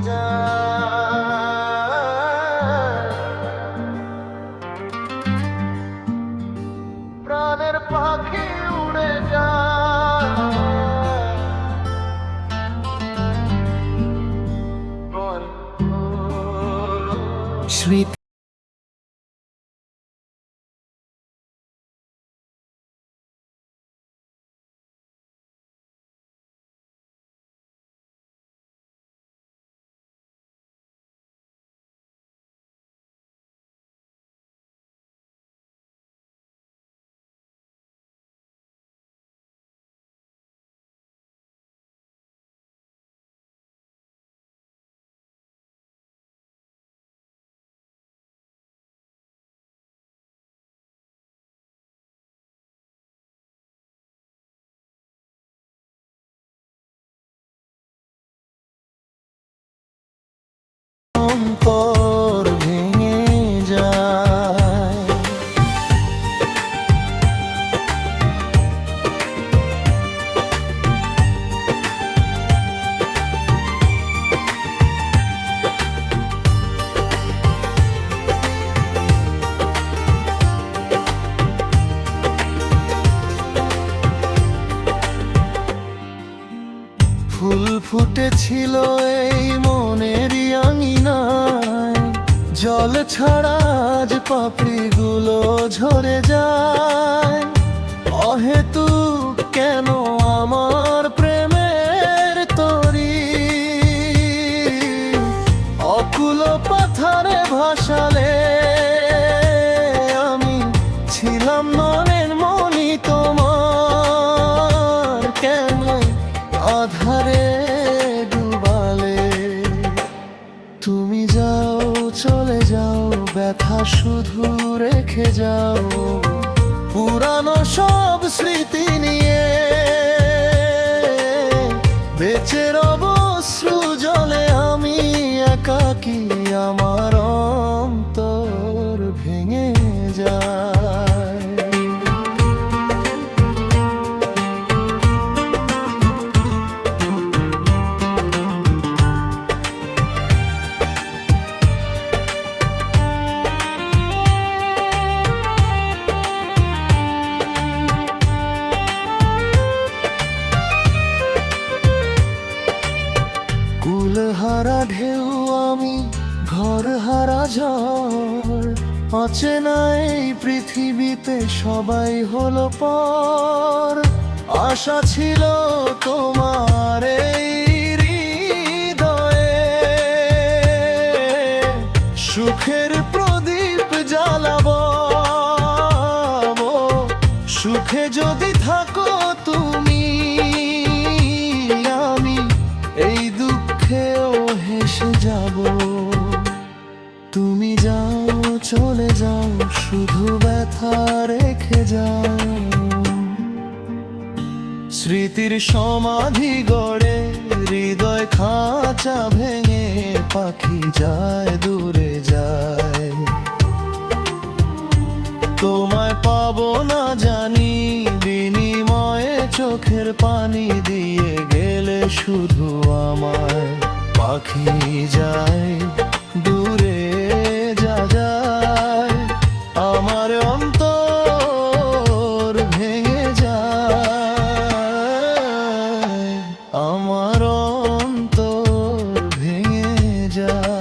যায়, প্রাণের পাখি উড়ে যায়। স্মৃতি অন্তর ভেঙে যায়। ফুল ফুটেছিল এই মনেরই আঙিনায়, জল ছাড়া আজ পাপড়িগুলো ঝরে যায়। অহেতুক কেন আমার প্রেমের তরি, অকুল পাথারে ভাসালে আমি ছিলাম নয়নের মনি তোমার, কেন আধারে ডুবালে। তুমি যাও চলে যাও, ব্যথা শুধু রেখে যাও, পুরানো সব স্মৃতি নিয়ে বেঁচে রব অশ্রু জলে আমি একাকী, আমার অন্তর ভেঙে যায়। কুলহারা ঢেউ আমি, ঘর হারা ঝড়, অচেনা এই পৃথিবীতে সবাই হলো পর। আশা ছিল তোমার এই হৃদয়ে, সুখের প্রদীপ জ্বালাবো, সুখে যদি থাকো তুমি, আমি এই দুঃখেও হেসে যাব। তুমি যাও চলে যাও, শুধু ব্যথা রেখে যাও। স্মৃতির সমাধি গড়ে হৃদয় খাঁচা ভেঙে পাখি যায় দূরে যায়। তোমায় পাবো না জানি, বিনিময়ে চোখের পানি দিয়ে গেলে শুধু আমায়। পাখি যায় দূরে যায়, আমার অন্তর ভেঙে যায়, আমার অন্তর ভেঙে যায়।